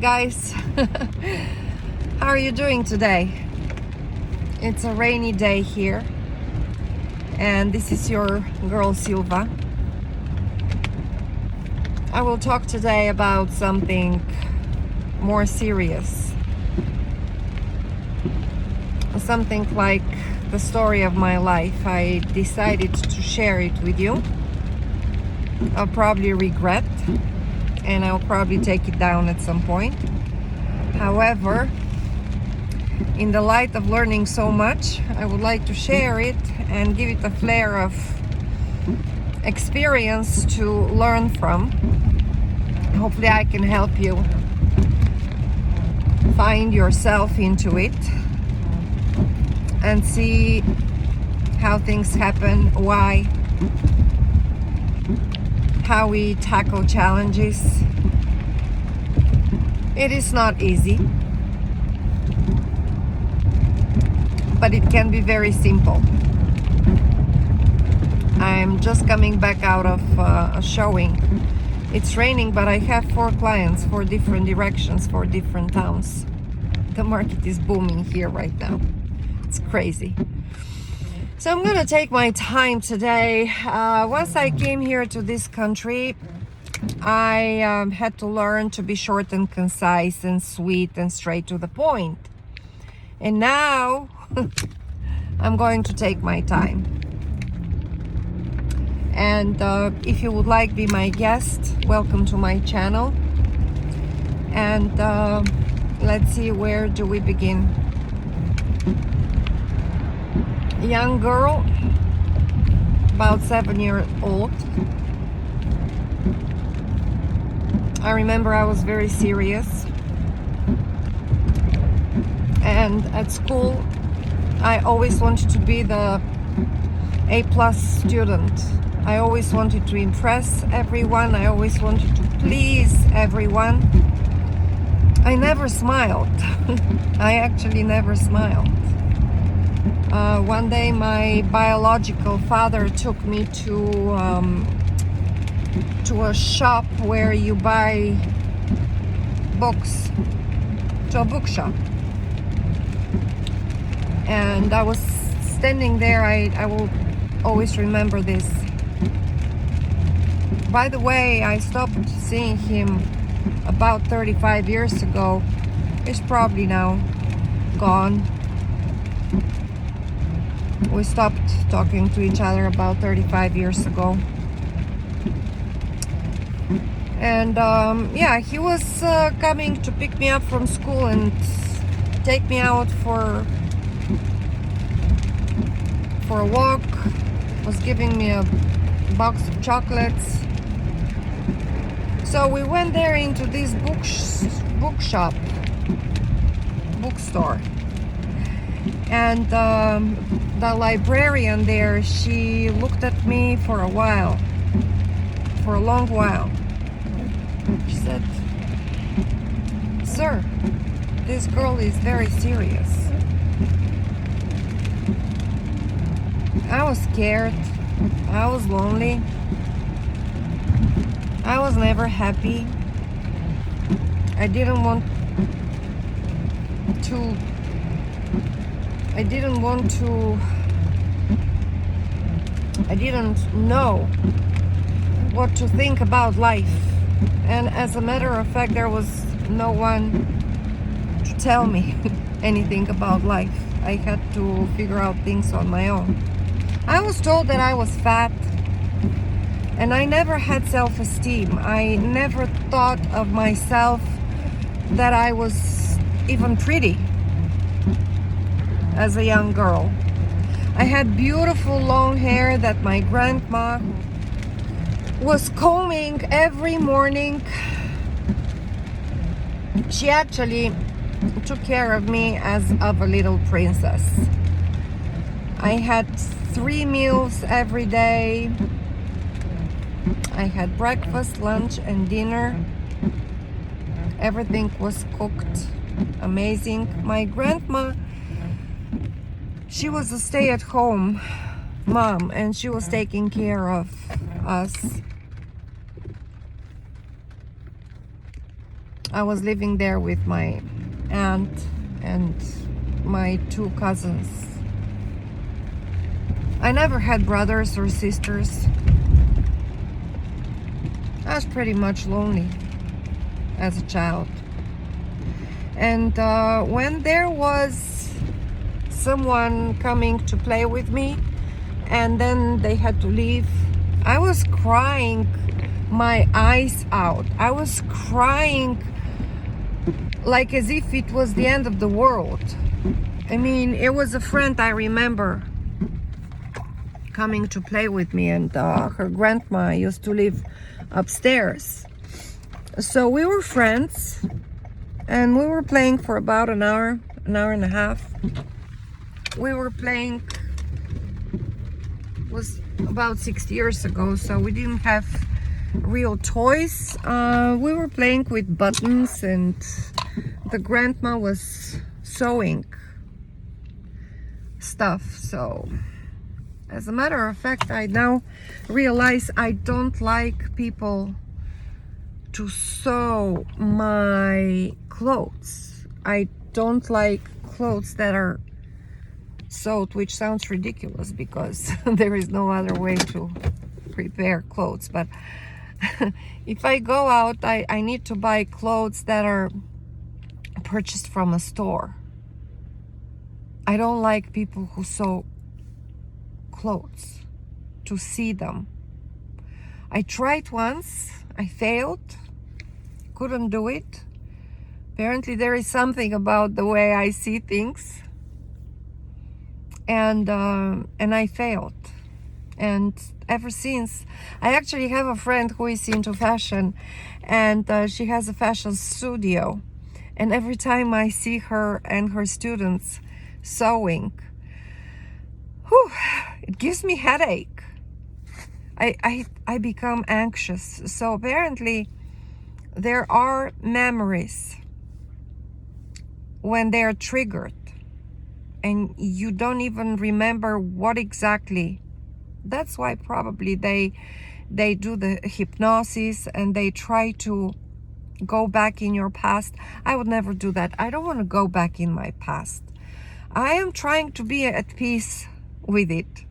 Guys, how are you doing today? It's a rainy day here, and this is your girl Silva. I will talk today about something more serious, something like the story of my life. I decided to share it with you. I'll probably regret, and I'll probably take it down at some point. However, in the light of learning so much, I would like to share it and give it a flair of experience to learn from. Hopefully I can help you find yourself into it and see how things happen, why, how we tackle challenges. It is not easy, but it can be very simple. I'm just coming back out of a showing. It's raining, but I have 4 clients, 4 different directions, 4 different towns. The market is booming here right now. It's crazy. So I'm gonna take my time today. Once I came here to this country, I had to learn to be short and concise and sweet and straight to the point. And now I'm going to take my time. And if you would like to be my guest, welcome to my channel. And let's see, where do we begin? Young girl, about 7 years old. I remember I was very serious, and at school I always wanted to be the A+ student. I always wanted to impress everyone. I always wanted to please everyone. I never smiled. I actually never smiled. One day my biological father took me to a shop where you buy books, to a bookshop. And I was standing there. I will always remember this. By the way, I stopped seeing him about 35 years ago. He's probably now gone. We stopped talking to each other about 35 years ago. And yeah, he was coming to pick me up from school and take me out for a walk. Was giving me a box of chocolates. So we went there into this bookstore. And the librarian there, she looked at me for a while, for a long while. She said, "Sir, this girl is very serious." I was scared. I was lonely. I was never happy. I didn't know what to think about life. And as a matter of fact, there was no one to tell me anything about life. I had to figure out things on my own. I was told that I was fat, and I never had self-esteem. I never thought of myself that I was even pretty as a young girl. I had beautiful long hair that my grandma was combing every morning. She actually took care of me as of a little princess. I had 3 meals every day. I had breakfast, lunch, and dinner. Everything was cooked amazing. My grandma, she was a stay-at-home mom, and she was taking care of us. I was living there with my aunt and my 2 cousins. I never had brothers or sisters. I was pretty much lonely as a child. And when there was someone coming to play with me and then they had to leave, I was crying my eyes out. I was crying like as if it was the end of the world. I mean, it was a friend I remember coming to play with me, and her grandma used to live upstairs. So we were friends, and we were playing for about an hour and a half. We were playing, it was about 6 years ago, so we didn't have real toys. We were playing with buttons, and the grandma was sewing stuff. So as a matter of fact, I now realize I don't like people to sew my clothes. I don't like clothes that are sewed, which sounds ridiculous because there is no other way to prepare clothes. But if I go out, I need to buy clothes that are purchased from a store. I don't like people who sew clothes, to see them. I tried once, I failed, couldn't do it. Apparently there is something about the way I see things, and I failed. And ever since, I actually have a friend who is into fashion, and she has a fashion studio, and every time I see her and her students sewing, whew, it gives me headache. I become anxious. So apparently there are memories when they are triggered and you don't even remember what exactly. That's why probably they do the hypnosis and they try to go back in your past. I would never do that. I don't want to go back in my past. I am trying to be at peace with it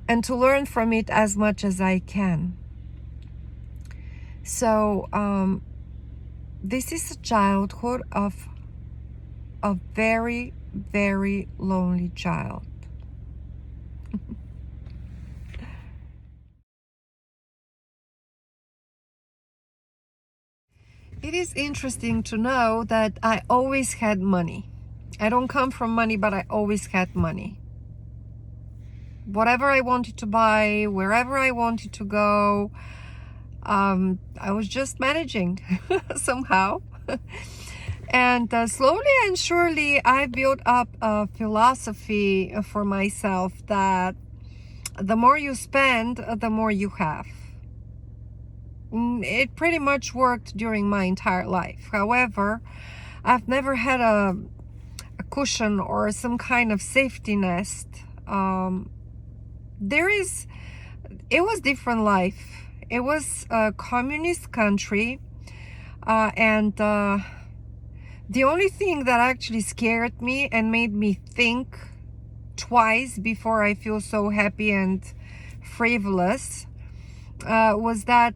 and to learn from it as much as I can. So this is a childhood of a very, very lonely child. It is interesting to know that I always had money. I don't come from money, but I always had money. Whatever I wanted to buy, wherever I wanted to go, I was just managing somehow. And slowly and surely I built up a philosophy for myself that the more you spend, the more you have. It pretty much worked during my entire life. However, I've never had a cushion or some kind of safety nest. It was different life. It was a communist country, and the only thing that actually scared me and made me think twice before I feel so happy and frivolous was that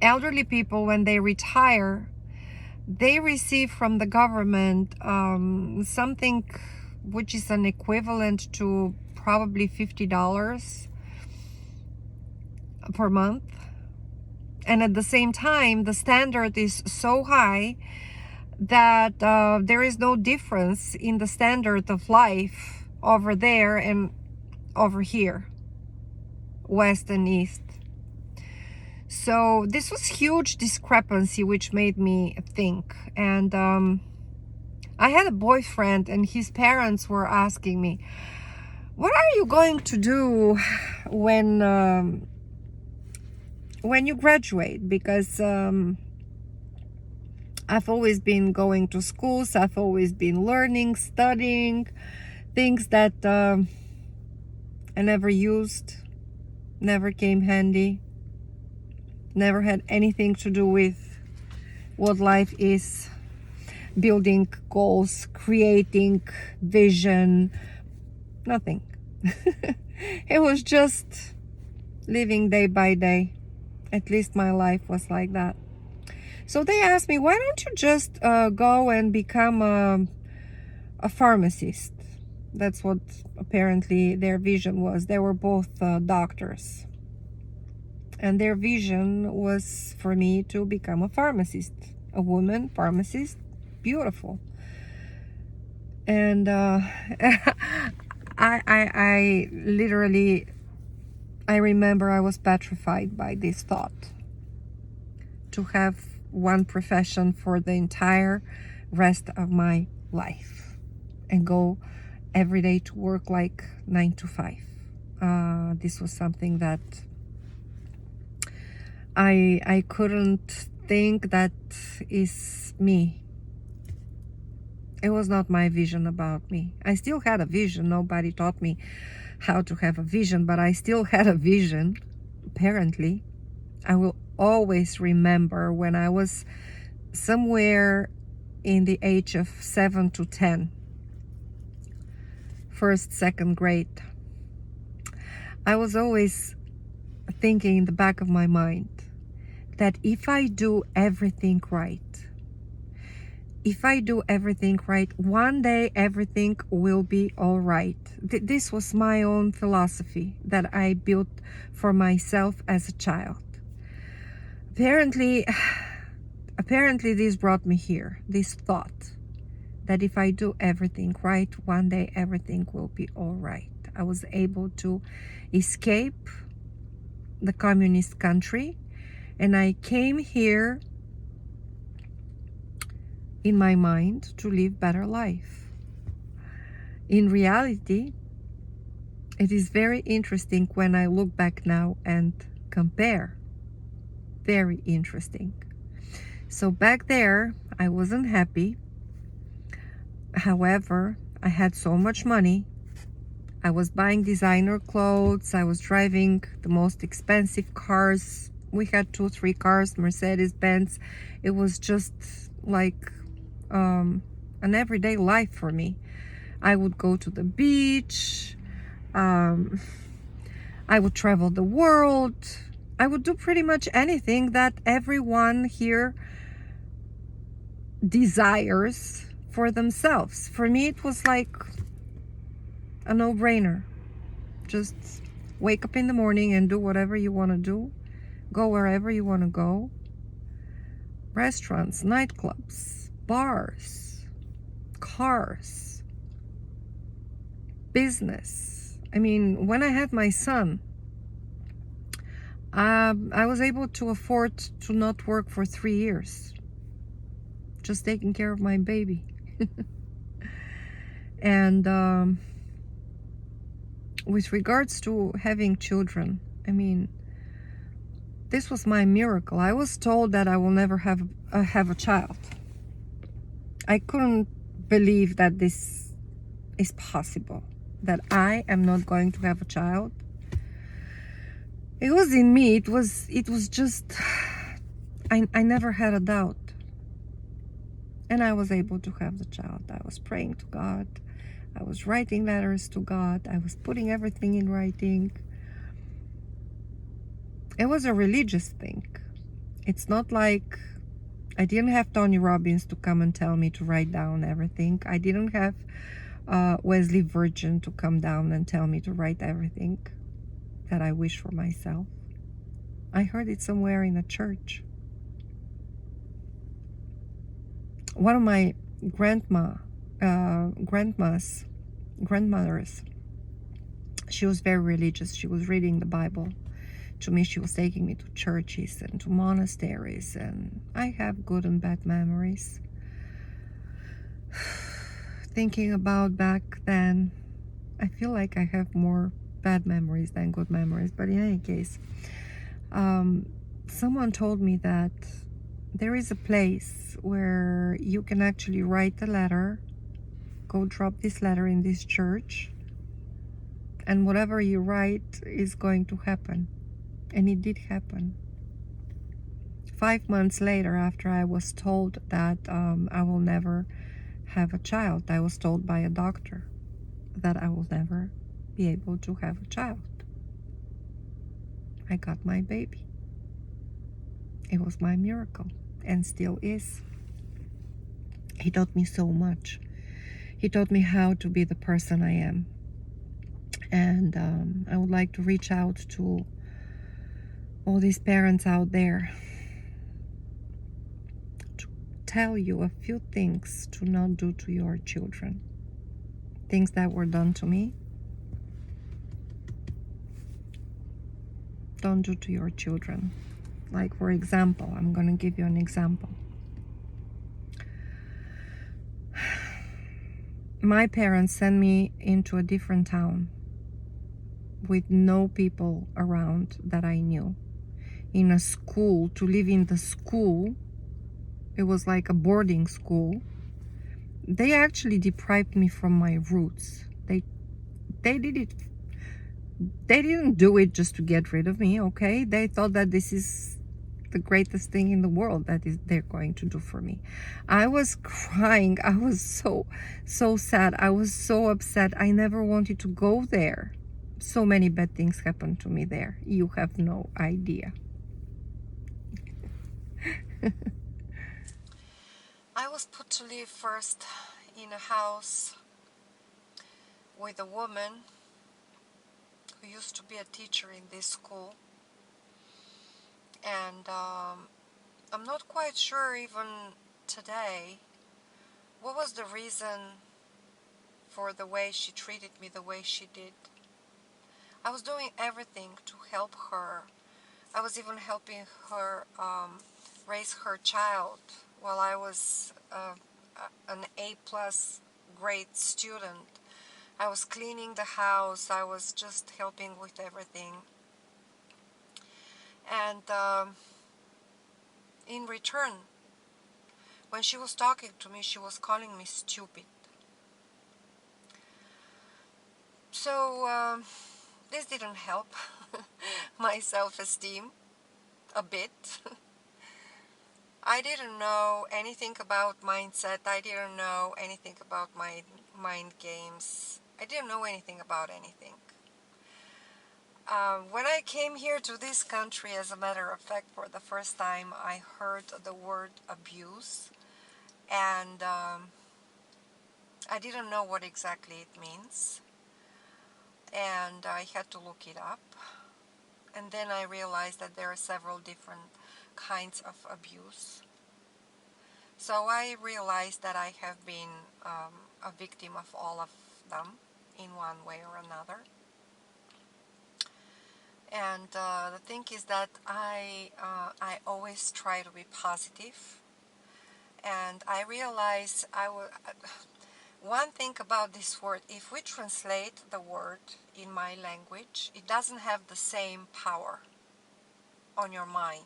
elderly people, when they retire, they receive from the government something which is an equivalent to probably $50 per month. And at the same time, the standard is so high that there is no difference in the standard of life over there and over here, west and east. So this was huge discrepancy, which made me think. And I had a boyfriend, and his parents were asking me, what are you going to do when you graduate? Because I've always been going to schools, I've always been learning, studying things that I never used, never came handy, never had anything to do with what life is. Building goals, creating vision, nothing. It was just living day by day. At least my life was like that. So they asked me, why don't you just go and become a pharmacist? That's what apparently their vision was. They were both doctors. And their vision was for me to become a pharmacist. A woman pharmacist. Beautiful. And I literally, I remember I was petrified by this thought. To have one profession for the entire rest of my life. And go every day to work like 9 to 5. This was something that I couldn't think that is me. It was not my vision about me. I still had a vision. Nobody taught me how to have a vision, but I still had a vision, apparently. I will always remember when I was somewhere in the age of 7 to 10, first, second grade. I was always thinking in the back of my mind that if I do everything right, one day everything will be all right. This was my own philosophy that I built for myself as a child. Apparently this brought me here, this thought that if I do everything right, one day everything will be all right. I was able to escape the communist country, and I came here in my mind to live better life. In reality, it is very interesting when I look back now and compare. Very interesting. So back there, I wasn't happy. However, I had so much money. I was buying designer clothes. I was driving the most expensive cars. We had 2-3 cars, Mercedes-Benz. It was just like an everyday life for me. I would go to the beach. I would travel the world. I would do pretty much anything that everyone here desires for themselves. For me, it was like a no-brainer. Just wake up in the morning and do whatever you want to do. Go wherever you want to go. Restaurants, nightclubs, bars, cars, business. I mean, when I had my son, I was able to afford to not work for 3 years. Just taking care of my baby. And with regards to having children, I mean, this was my miracle. I was told that I will never have a child. I couldn't believe that this is possible, that I am not going to have a child. It was in me. It was just, I never had a doubt. And I was able to have the child. I was praying to God. I was writing letters to God. I was putting everything in writing. It was a religious thing. It's not like I didn't have Tony Robbins to come and tell me to write down everything. I didn't have Wesley Virgin to come down and tell me to write everything that I wish for myself. I heard it somewhere in a church. One of my grandmothers, she was very religious. She was reading the Bible to me. She was taking me to churches and to monasteries, and I have good and bad memories. Thinking about back then, I feel like I have more bad memories than good memories, but in any case, someone told me that there is a place where you can actually write a letter, go drop this letter in this church, and whatever you write is going to happen. And it did happen. 5 months later, after I was told that I will never have a child, I was told by a doctor that I will never be able to have a child. I got my baby. It was my miracle, and still is. He taught me so much. He taught me how to be the person I am. And I would like to reach out to all these parents out there to tell you a few things to not do to your children. Things that were done to me, don't do to your children. Like, for example, I'm going to give you an example. My parents sent me into a different town with no people around that I knew. In a school, to live in the school, it was like a boarding school. They actually deprived me from my roots. They did it. They didn't do it just to get rid of me, okay? They thought that this is the greatest thing in the world that they're going to do for me. I was crying. I was so sad. I was so upset. I never wanted to go there. So many bad things happened to me there. You have no idea. I was put to live first in a house with a woman who used to be a teacher in this school. And I'm not quite sure even today what was the reason for the way she treated me the way she did. I was doing everything to help her. I was even helping her raise her child while I was an A+ grade student. I was cleaning the house. I was just helping with everything. And in return, when she was talking to me, she was calling me stupid. So this didn't help my self-esteem a bit. I didn't know anything about mindset. I didn't know anything about my mind games. I didn't know anything about anything. When I came here to this country, as a matter of fact, for the first time, I heard the word abuse, and I didn't know what exactly it means, and I had to look it up, and then I realized that there are several different kinds of abuse. So I realized that I have been a victim of all of them in one way or another. And the thing is that I always try to be positive, and I realize one thing about this word, if we translate the word in my language, it doesn't have the same power on your mind.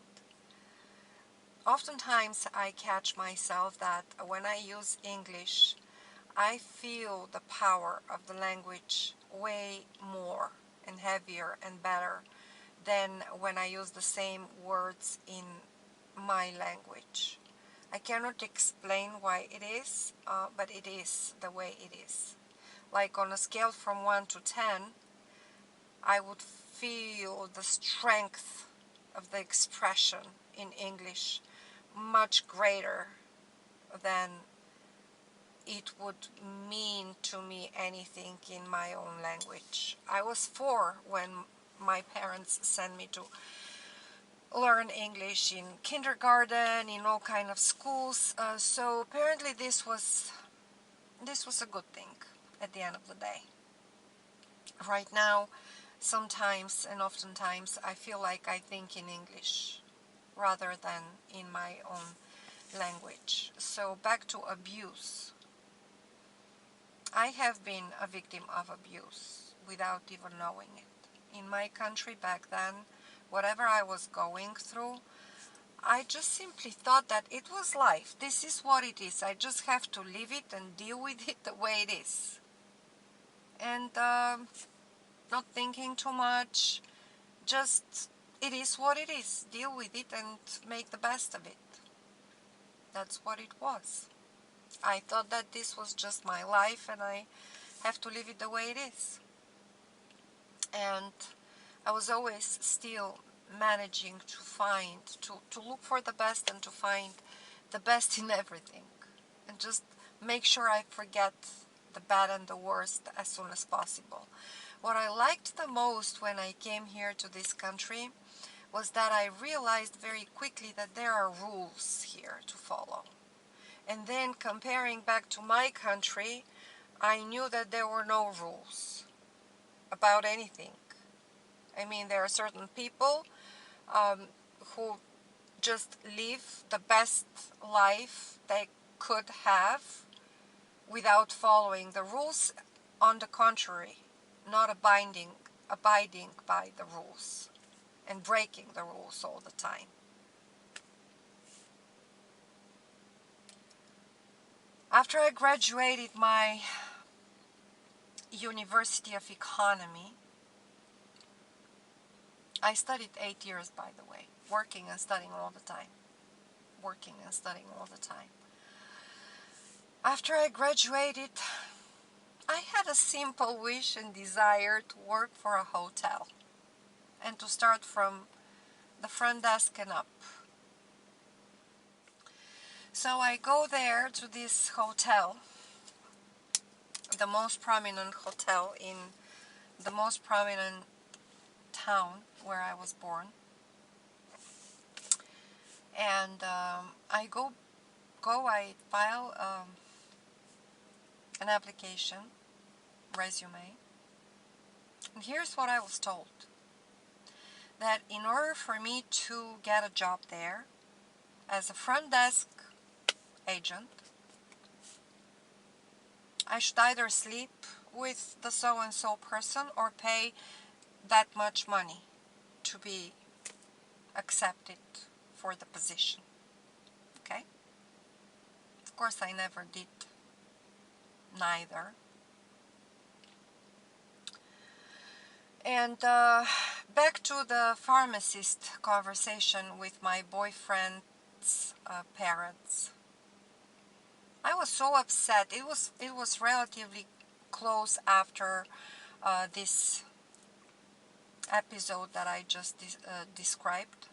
Oftentimes I catch myself that when I use English, I feel the power of the language way more and heavier and better than when I use the same words in my language. I cannot explain why it is, but it is the way it is. Like on a scale from 1 to 10, I would feel the strength of the expression in English much greater than it would mean to me anything in my own language. I was 4 when my parents sent me to learn English in kindergarten, in all kind of schools. So apparently this was a good thing at the end of the day. Right now, sometimes and oftentimes I feel like I think in English rather than in my own language. So back to abuse. I have been a victim of abuse without even knowing it. In my country back then, whatever I was going through, I just simply thought that it was life. This is what it is. I just have to live it and deal with it the way it is. And not thinking too much, just it is what it is. Deal with it and make the best of it. That's what it was. I thought that this was just my life and I have to live it the way it is. And I was always still managing to find, to look for the best and to find the best in everything. And just make sure I forget the bad and the worst as soon as possible. What I liked the most when I came here to this country was that I realized very quickly that there are rules here to follow. And then comparing back to my country, I knew that there were no rules about anything. I mean, there are certain people who just live the best life they could have without following the rules. On the contrary, not abiding by the rules and breaking the rules all the time. After I graduated my University of Economy, I studied 8 years, by the way, working and studying all the time. Working and studying all the time. After I graduated, I had a simple wish and desire to work for a hotel and to start from the front desk and up. So I go there to this hotel, the most prominent hotel in the most prominent town where I was born. And I I file an application, resume. And here's what I was told. That in order for me to get a job there as a front desk agent, I should either sleep with the so-and-so person or pay that much money to be accepted for the position. Okay? Of course, I never did neither. And back to the pharmacist conversation with my boyfriend's parents. I was so upset. It was relatively close after this episode that I just described,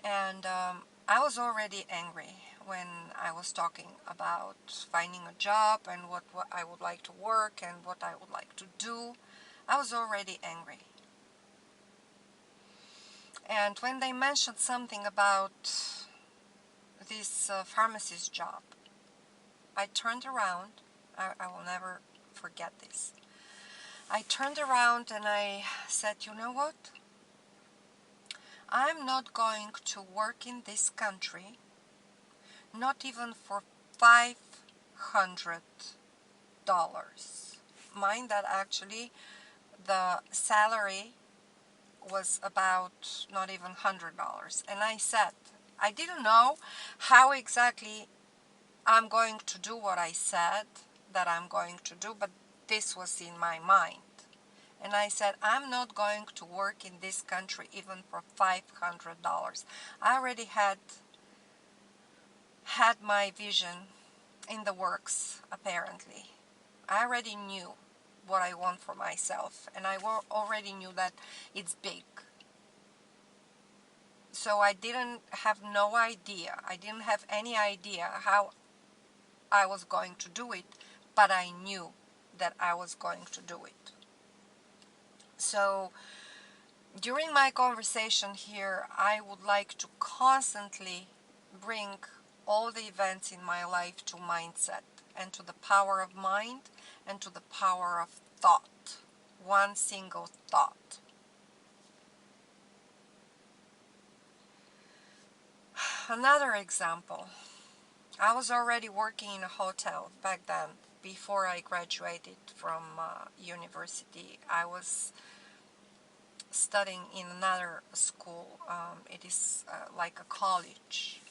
and I was already angry when I was talking about finding a job and what I would like to work and what I would like to do. I was already angry. And when they mentioned something about this pharmacist job, I turned around. I will never forget this. I turned around and I said, you know what? I'm not going to work in this country, not even for $500. Mind that actually the salary was about not even $100. And I said, I didn't know how exactly I'm going to do what I said that I'm going to do, but this was in my mind. And I said, I'm not going to work in this country even for $500. I already had my vision in the works, apparently. I already knew what I want for myself, and I already knew that it's big. So I didn't have any idea how I was going to do it, but I knew that I was going to do it. So during my conversation here, I would like to constantly bring all the events in my life to mindset and to the power of mind and to the power of thought. One single thought. Another example. I was already working in a hotel back then, before I graduated from university. I was studying in another school. It is like a college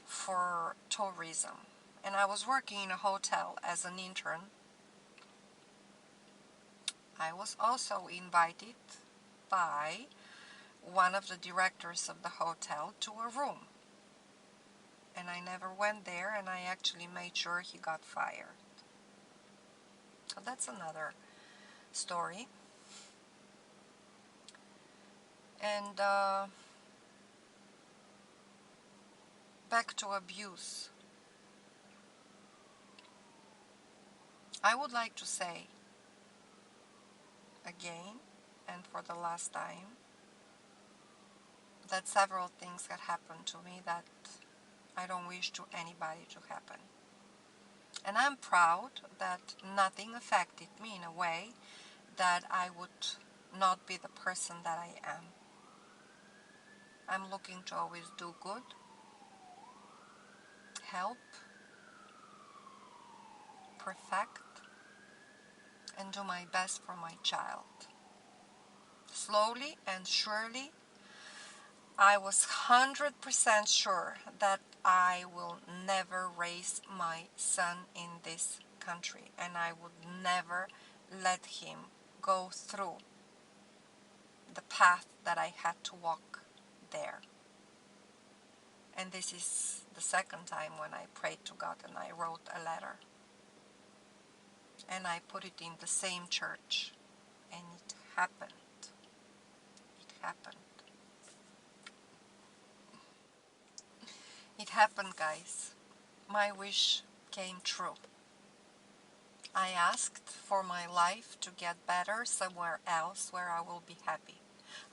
for tourism. And I was working in a hotel as an intern. I was also invited by one of the directors of the hotel to a room. And I never went there, and I actually made sure he got fired. So that's another story. And back to abuse. I would like to say again, and for the last time, that several things had happened to me that I don't wish to anybody to happen. And I'm proud that nothing affected me in a way that I would not be the person that I am. I'm looking to always do good, help, perfect, and do my best for my child. Slowly and surely, I was 100% sure that I will never raise my son in this country, and I would never let him go through the path that I had to walk there. And this is the second time when I prayed to God and I wrote a letter. And I put it in the same church. And it happened. It happened. It happened, guys. My wish came true. I asked for my life to get better somewhere else where I will be happy.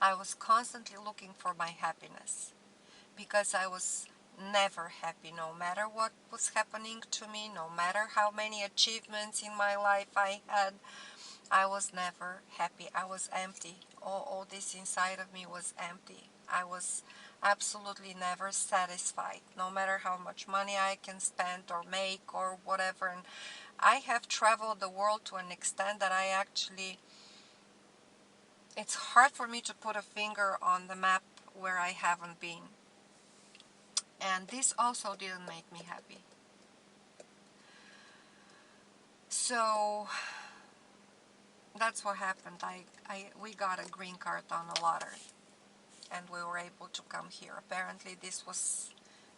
I was constantly looking for my happiness because I was never happy, no matter what was happening to me, no matter how many achievements in my life I had. I was never happy. I was empty. All this inside of me was empty. I was absolutely never satisfied, no matter how much money I can spend or make or whatever. And I have traveled the world to an extent that it's hard for me to put a finger on the map where I haven't been. And this also didn't make me happy. So that's what happened. We got a green card on a lottery, and we were able to come here. Apparently this was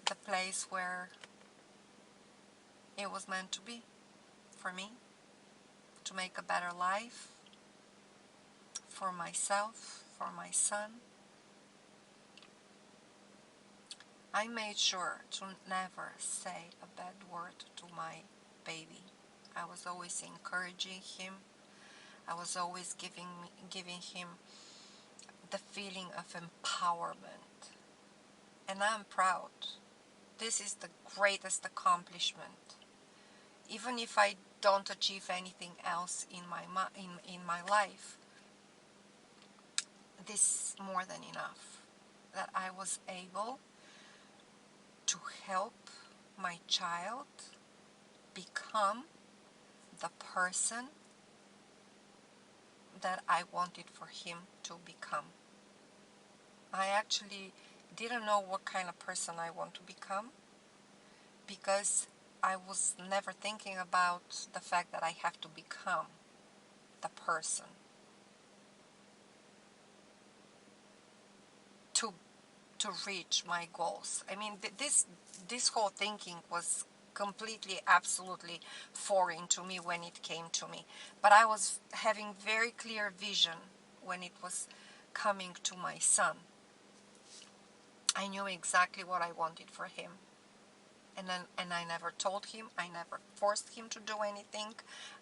the place where it was meant to be for me, to make a better life for myself, for my son. I made sure to never say a bad word to my baby. I was always encouraging him. I was always giving him the feeling of empowerment. And I'm proud. This is the greatest accomplishment. Even if I don't achieve anything else in my life, this is more than enough. That I was able to help my child become the person that I wanted for him to become. I actually didn't know what kind of person I want to become because I was never thinking about the fact that I have to become the person to reach my goals. I mean, this whole thinking was completely, absolutely foreign to me when it came to me. But I was having very clear vision when it was coming to my son. I knew exactly what I wanted for him. And I never told him, I never forced him to do anything.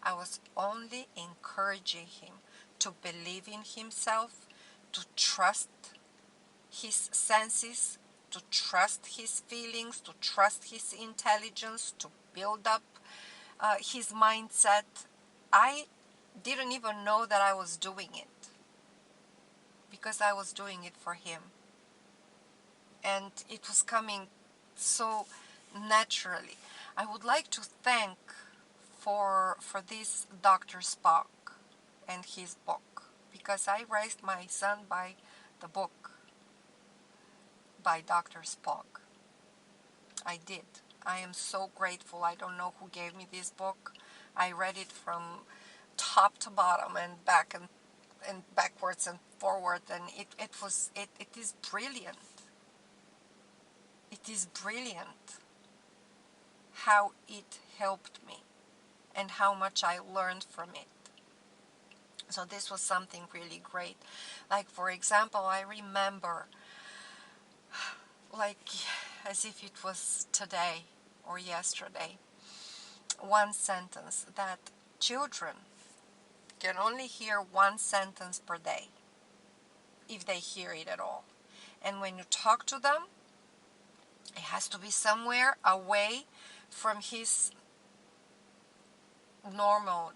I was only encouraging him to believe in himself, to trust his senses, to trust his feelings, to trust his intelligence, to build up his mindset. I didn't even know that I was doing it because I was doing it for him. And it was coming so naturally. I would like to thank for this Dr. Spock and his book, because I raised my son by the book by Dr. Spock. I did. I am so grateful. I don't know who gave me this book. I read it from top to bottom and back and backwards and forward, and it is brilliant. It is brilliant how it helped me and how much I learned from it. So this was something really great. Like, for example, I remember, like as if it was today or yesterday, one sentence that children can only hear one sentence per day, if they hear it at all. And when you talk to them, it has to be somewhere away from his normal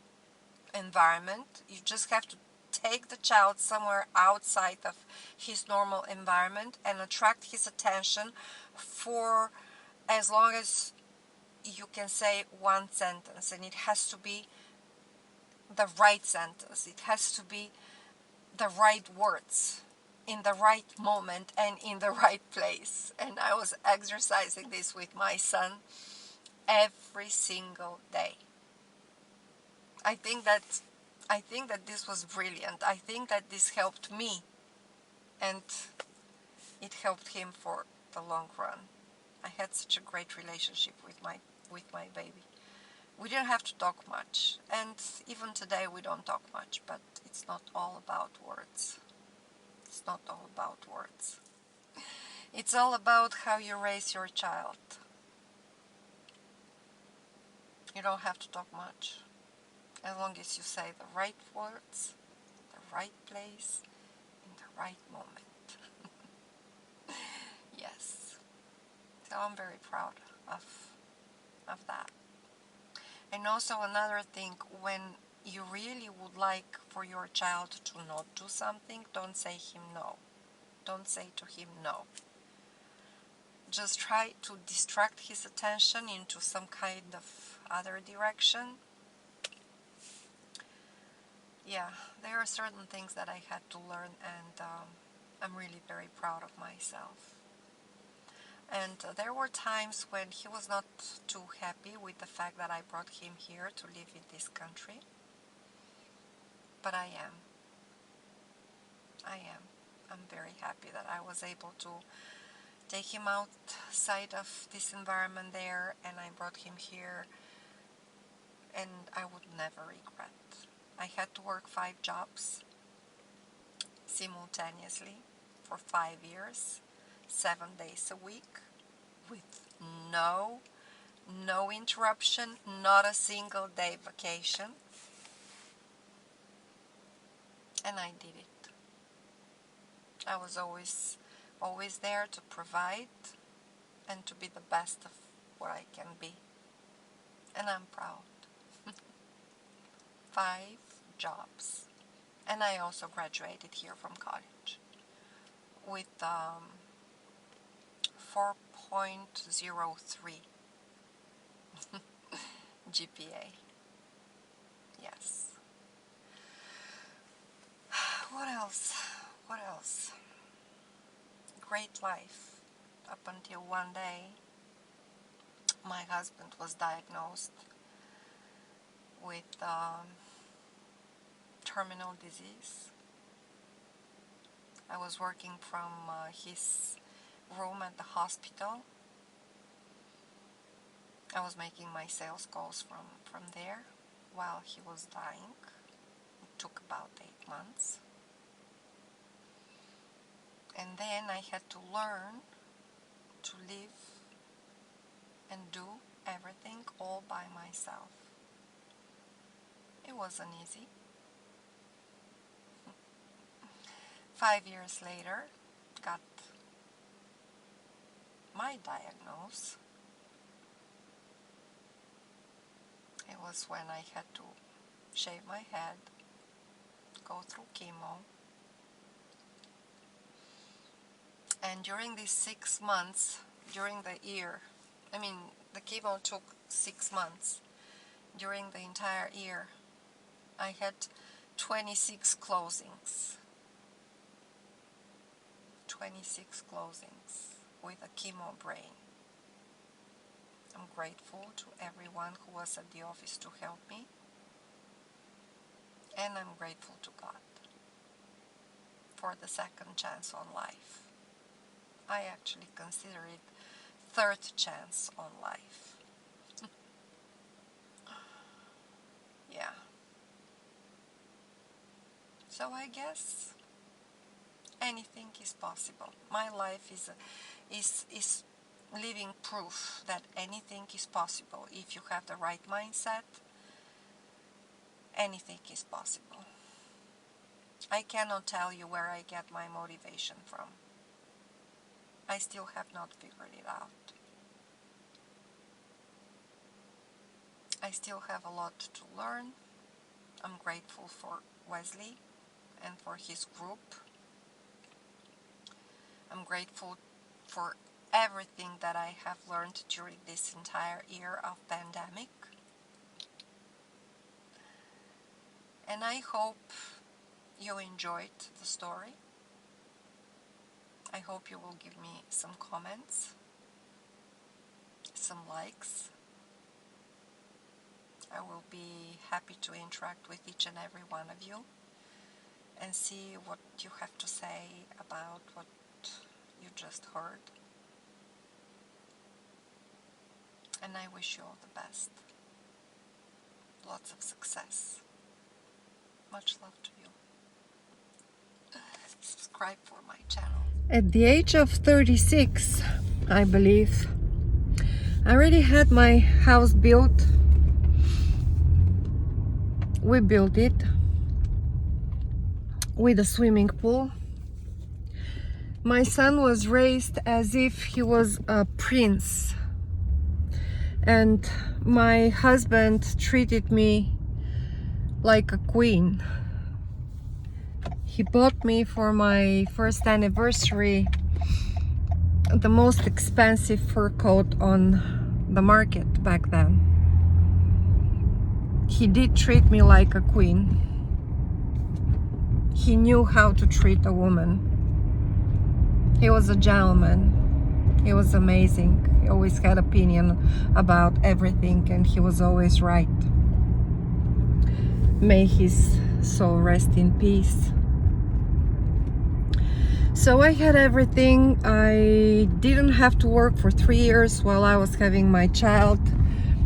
environment. You just have to take the child somewhere outside of his normal environment and attract his attention for as long as you can say one sentence. And it has to be the right sentence. It has to be the right words in the right moment and in the right place. And I was exercising this with my son every single day. I think that this was brilliant. I think that this helped me, and it helped him for the long run. I had such a great relationship with my baby. We didn't have to talk much, and even today we don't talk much, but it's not all about words. It's not all about words. It's all about how you raise your child. You don't have to talk much, as long as you say the right words, the right place, in the right moment. Yes. So I'm very proud of that. And also another thing, when you really would like for your child to not do something, don't say him no. Don't say to him no. Just try to distract his attention into some kind of other direction. Yeah, there are certain things that I had to learn, and I'm really very proud of myself. And there were times when he was not too happy with the fact that I brought him here to live in this country. But I am. I'm very happy that I was able to take him outside of this environment there, and I brought him here, and I would never regret. I had to work 5 jobs simultaneously for 5 years, 7 days a week, with no interruption, not a single day vacation. And I did it. I was always there to provide and to be the best of what I can be. And I'm proud. 5 jobs. And I also graduated here from college with 4.03 GPA. Yes. What else? What else? Great life. Up until one day, my husband was diagnosed with terminal disease. I was working from his room at the hospital. I was making my sales calls from there while he was dying. It took about 8 months. And then I had to learn to live and do everything all by myself. It wasn't easy. 5 years later, got my diagnosis. It was when I had to shave my head, go through chemo. And during these 6 months, during the year, the chemo took 6 months. During the entire year, I had 26 closings. 26 closings with a chemo brain. I'm grateful to everyone who was at the office to help me. And I'm grateful to God. for the second chance on life. I actually consider it third chance on life. Yeah. So I guess anything is possible. My life is living proof that anything is possible. If you have the right mindset, anything is possible. I cannot tell you where I get my motivation from. I still have not figured it out. I still have a lot to learn. I'm grateful for Wesley and for his group. I'm grateful for everything that I have learned during this entire year of pandemic. And I hope you enjoyed the story. I hope you will give me some comments, some likes. I will be happy to interact with each and every one of you and see what you have to say about what you just heard. And I wish you all the best. Lots of success. Much love to you. Subscribe for my channel. At the age of 36, I believe, I already had my house built. We built it with a swimming pool. My son was raised as if he was a prince, and my husband treated me like a queen. He bought me for my first anniversary the most expensive fur coat on the market back then. He did treat me like a queen. He knew how to treat a woman. He was a gentleman. He was amazing. He always had opinion about everything, and he was always right. May his soul rest in peace. So I had everything. I didn't have to work for 3 years while I was having my child.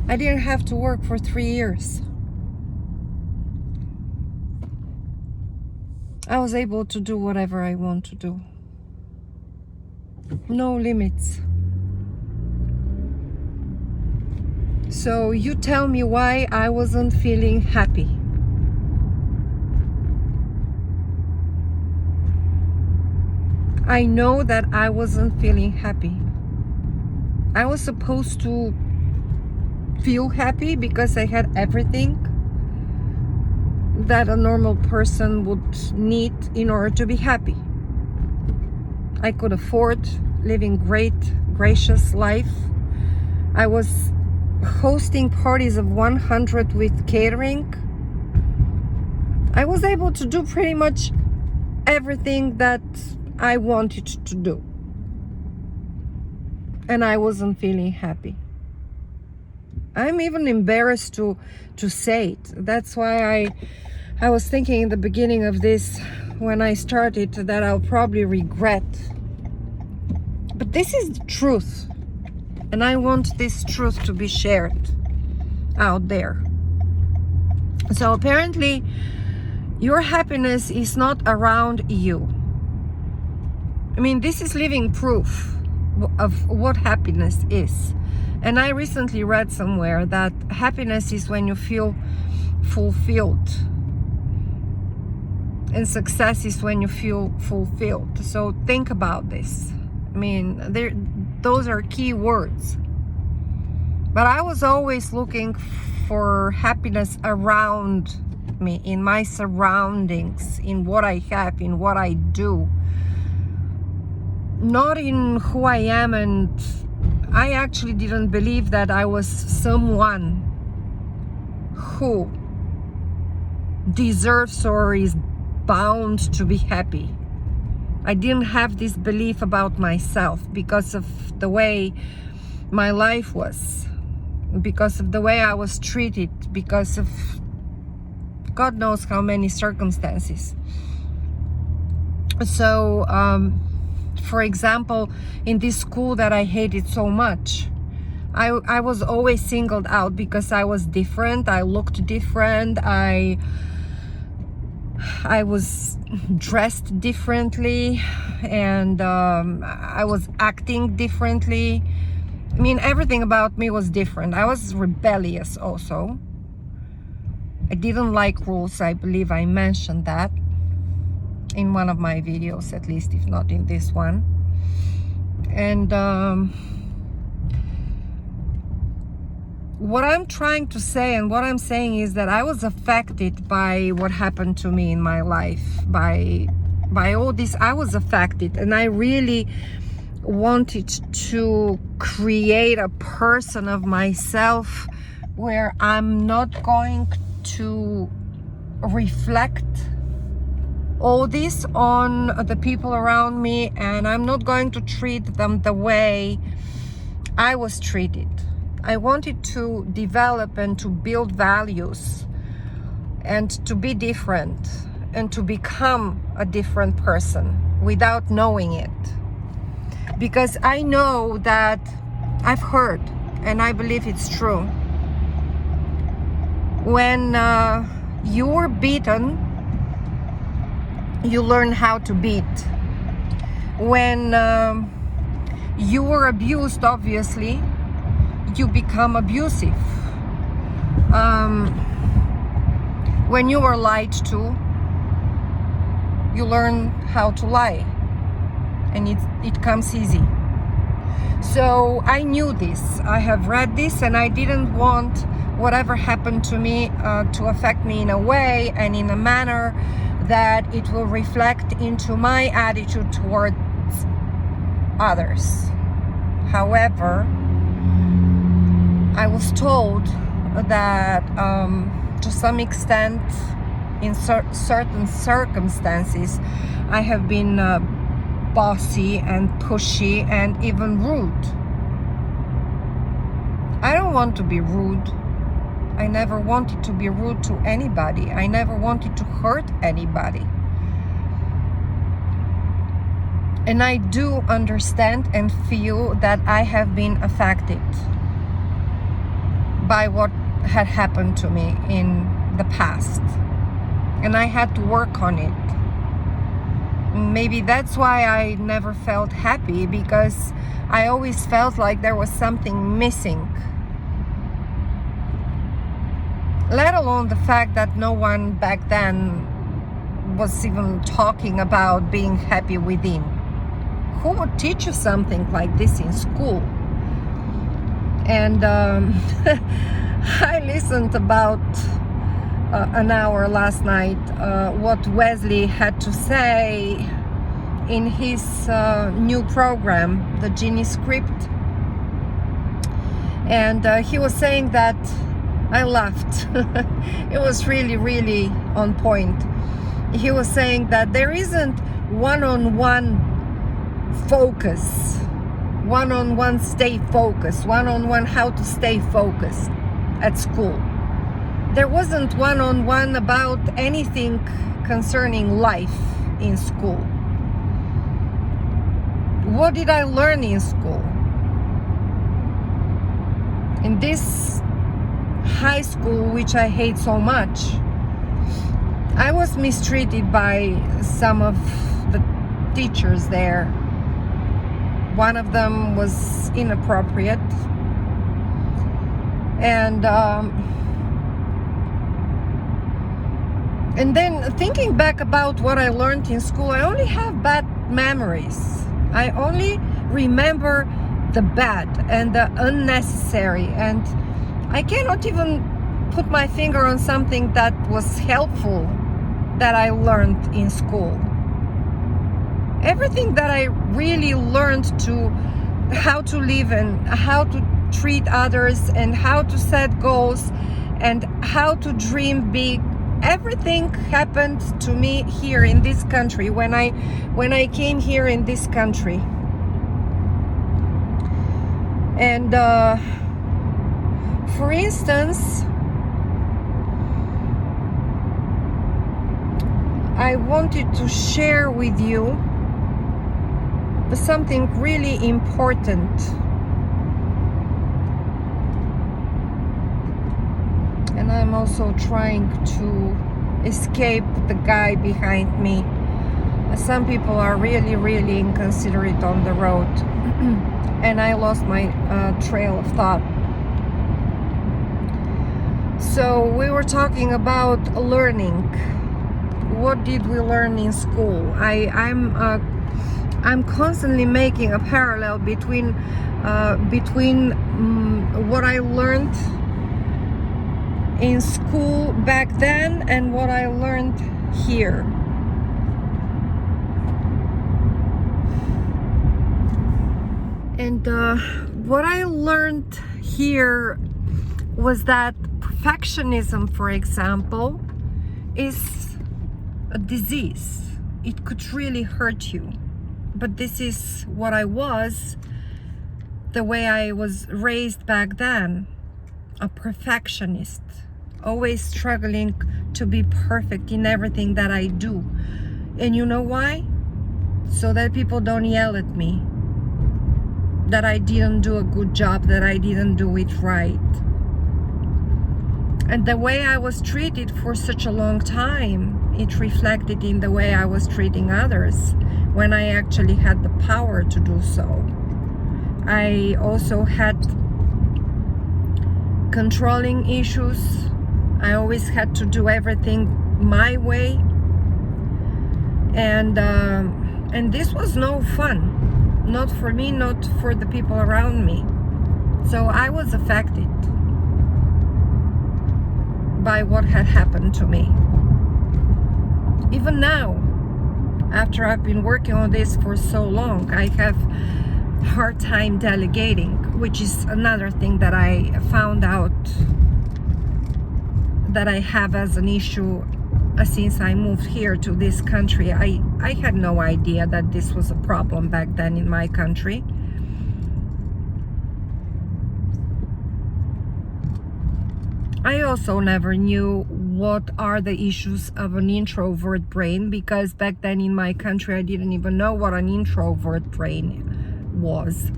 I didn't have to work for 3 years. I was able to do whatever I want to do. No limits. So you tell me why I wasn't feeling happy. I know that I wasn't feeling happy. I was supposed to feel happy because I had everything that a normal person would need in order to be happy. I could afford living gracious life. I was hosting parties of 100 with catering. I was able to do pretty much everything that I wanted to do. And I wasn't feeling happy. I'm even embarrassed to say it. That's why I was thinking in the beginning of this, when I started, that I'll probably regret. But this is the truth. And I want this truth to be shared out there. So apparently, your happiness is not around you. I mean, this is living proof of what happiness is. And I recently read somewhere that happiness is when you feel fulfilled. And success is when you feel fulfilled. So think about this. I mean, those are key words. But I was always looking for happiness around me, in my surroundings, in what I have, in what I do. Not in who I am, and I actually didn't believe that I was someone who deserves or is bound to be happy. I didn't have this belief about myself because of the way my life was, because of the way I was treated, because of God knows how many circumstances. So for example, in this school that I hated so much, I was always singled out because I was different, I looked different, I was dressed differently, and I was acting differently. I mean, everything about me was different. I was rebellious also. I didn't like rules. I believe I mentioned that in one of my videos, at least, if not in this one. And what I'm trying to say, and what I'm saying, is that I was affected by what happened to me in my life, by all this. I was affected, and I really wanted to create a person of myself where I'm not going to reflect all this on the people around me, and I'm not going to treat them the way I was treated. I wanted to develop and to build values and to be different and to become a different person without knowing it. Because I know that I've heard, and I believe it's true, when you're beaten, you learn how to beat. When you were abused, obviously, you become abusive. When you were lied to, you learn how to lie, and it comes easy. So I knew this. I have read this, and I didn't want whatever happened to me to affect me in a way and in a manner that it will reflect into my attitude towards others. However, I was told that to some extent, in certain circumstances, I have been bossy and pushy and even rude. I don't want to be rude. I never wanted to be rude to anybody. I never wanted to hurt anybody. And I do understand and feel that I have been affected by what had happened to me in the past. And I had to work on it. Maybe that's why I never felt happy, because I always felt like there was something missing. Let alone the fact that no one back then was even talking about being happy within. Who would teach you something like this in school? And I listened about an hour last night what Wesley had to say in his new program, the Genie Script. And he was saying that I laughed. It was really, really on point. He was saying that there isn't one-on-one focus, one-on-one stay focused, one-on-one how to stay focused at school. There wasn't one-on-one about anything concerning life in school. What did I learn in school? In this high school, which I hate so much, I was mistreated by some of the teachers there. One of them was inappropriate, and then thinking back about what I learned in school, I only have bad memories. I only remember the bad and the unnecessary, and I cannot even put my finger on something that was helpful that I learned in school. Everything that I really learned to how to live and how to treat others and how to set goals and how to dream big, everything happened to me here in this country when I came here in this country. And for instance, I wanted to share with you something really important. And I'm also trying to escape the guy behind me. Some people are really inconsiderate on the road. And I lost my trail of thought. So we were talking about learning. What did we learn in school? I'm constantly making a parallel between what I learned in school back then and what I learned here. And what I learned here was that perfectionism, for example, is a disease. It could really hurt you. But this is what I was, the way I was raised back then, a perfectionist, always struggling to be perfect in everything that I do. And you know why? So that people don't yell at me, that I didn't do a good job, that I didn't do it right. And the way I was treated for such a long time, it reflected in the way I was treating others when I actually had the power to do so. I also had controlling issues. I always had to do everything my way. And this was no fun. Not for me, not for the people around me. So I was affected by what had happened to me. Even now, after I've been working on this for so long, I have a hard time delegating, which is another thing that I found out that I have as an issue since I moved here to this country. I had no idea that this was a problem back then in my country. I also never knew what are the issues of an introvert brain, because back then in my country I didn't even know what an introvert brain was.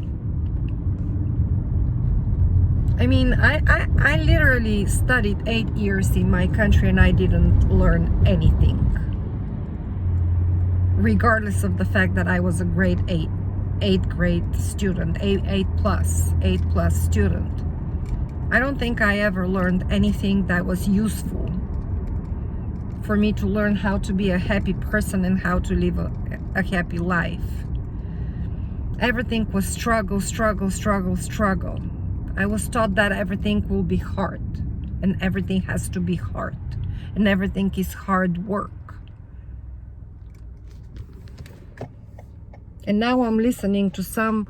I mean, I literally studied 8 years in my country and I didn't learn anything, regardless of the fact that I was a grade 8th grade student, 8 plus student. I don't think I ever learned anything that was useful for me to learn how to be a happy person and how to live a happy life. Everything was struggle. I was taught that everything will be hard, and everything has to be hard, and everything is hard work. And now I'm listening to some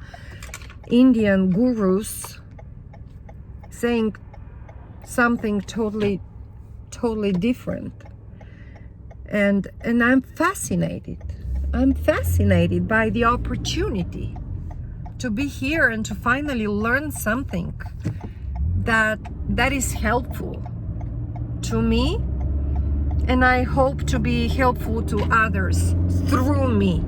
Indian gurus saying something totally different. And I'm fascinated. I'm fascinated by the opportunity to be here and to finally learn something that is helpful to me, and I hope to be helpful to others through me.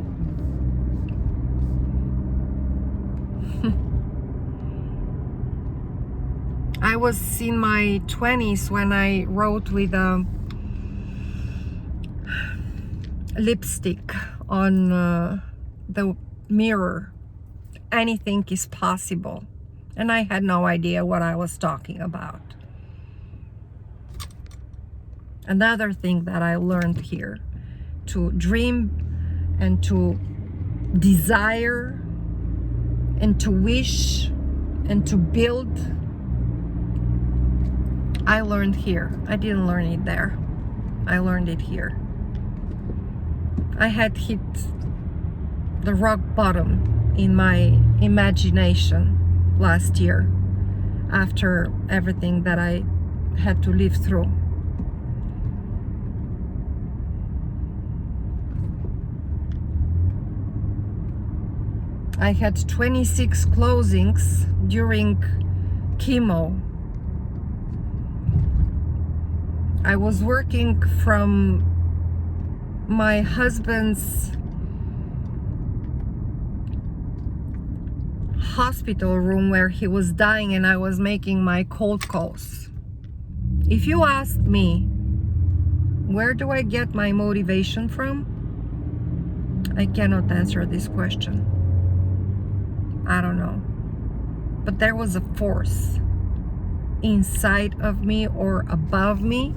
I was in my 20s when I wrote with a lipstick on the mirror, anything is possible. And I had no idea what I was talking about. Another thing that I learned here, to dream and to desire and to wish and to build, I learned here. I didn't learn it there. I learned it here. I had hit the rock bottom in my imagination last year after everything that I had to live through. I had 26 closings during chemo. I was working from my husband's hospital room where he was dying and I was making my cold calls. If you ask me, where do I get my motivation from? I cannot answer this question. I don't know. But there was a force inside of me or above me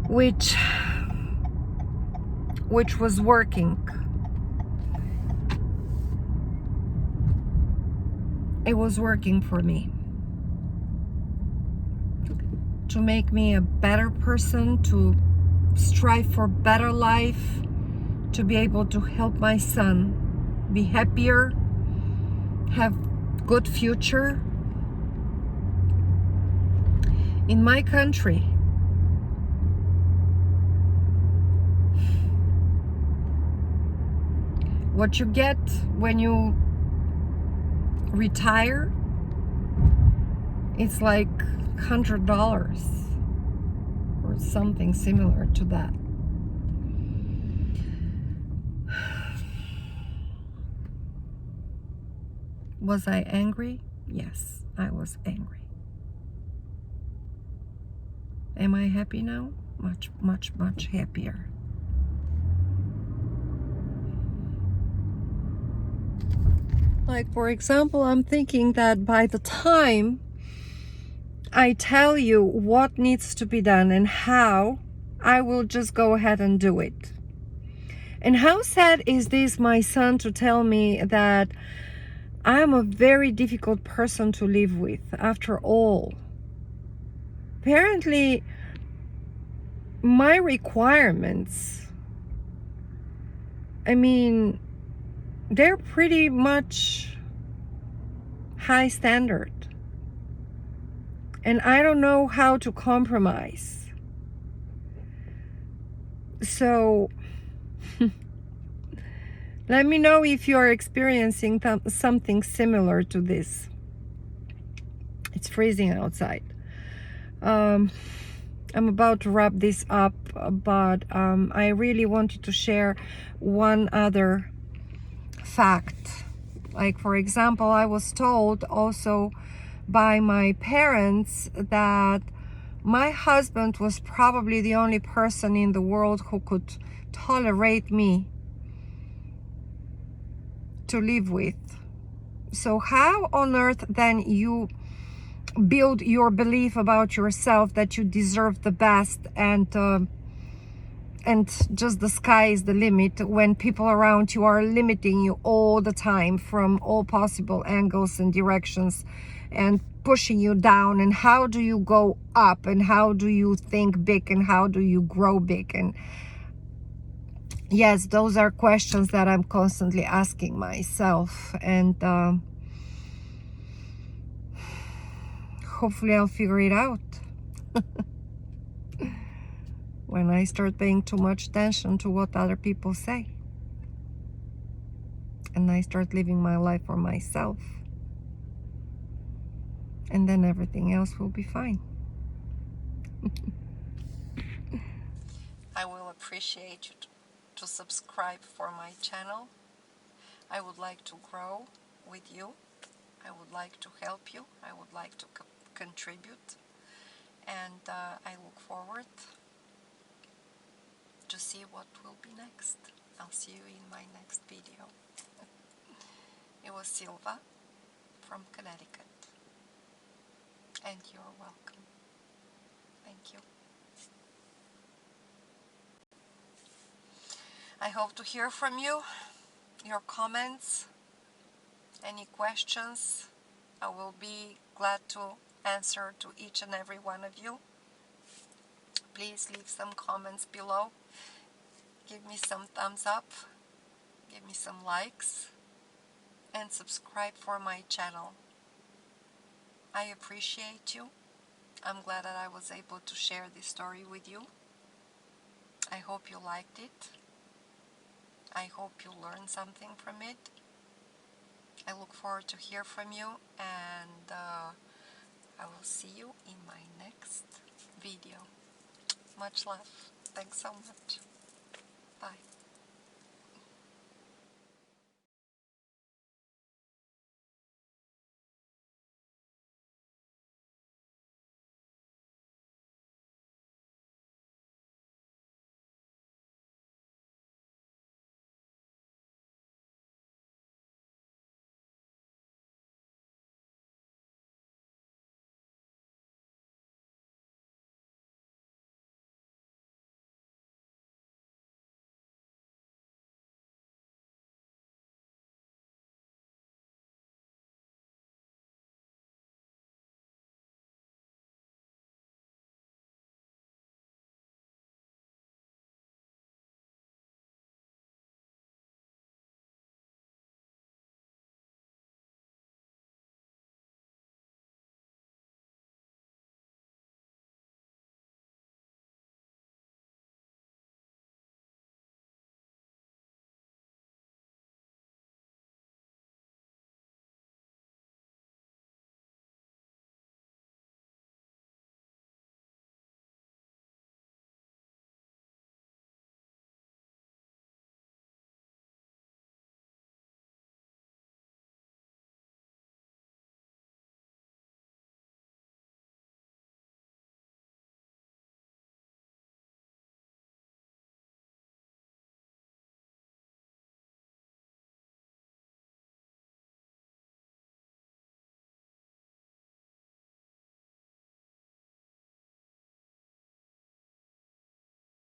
which was working. It was working for me to make me a better person, to strive for better life, to be able to help my son be happier, have good future in my country. What you get when you retire, it's like $100 or something similar to that. Was I angry? Yes, I was angry. Am I happy now? Much, much, much happier. Like, for example, I'm thinking that by the time I tell you what needs to be done and how, I will just go ahead and do it. And how sad is this, my son, to tell me that I'm a very difficult person to live with after all. Apparently, my requirements, I mean, they're pretty much high standard. And I don't know how to compromise. So, let me know if you're experiencing something similar to this. It's freezing outside. I'm about to wrap this up, but I really wanted to share one other fact. Like, for example, I was told also by my parents that my husband was probably the only person in the world who could tolerate me to live with. So how on earth then you build your belief about yourself that you deserve the best and just the sky is the limit when people around you are limiting you all the time from all possible angles and directions and pushing you down? And how do you go up, and how do you think big, and how do you grow big? And yes, those are questions that I'm constantly asking myself, and hopefully I'll figure it out when I start paying too much attention to what other people say and I start living my life for myself, and then everything else will be fine. I will appreciate you to subscribe for my channel. I would like to grow with you. I would like to help you. I would like to contribute. And I look forward to see what will be next. I'll see you in my next video. It was Silva from Connecticut. And you're welcome. Thank you. I hope to hear from you, your comments, any questions. I will be glad to answer to each and every one of you. Please leave some comments below. Give me some thumbs up. Give me some likes. And subscribe for my channel. I appreciate you. I'm glad that I was able to share this story with you. I hope you liked it. I hope you learned something from it. I look forward to hear from you, and I will see you in my next video. Much love. Thanks so much. Bye.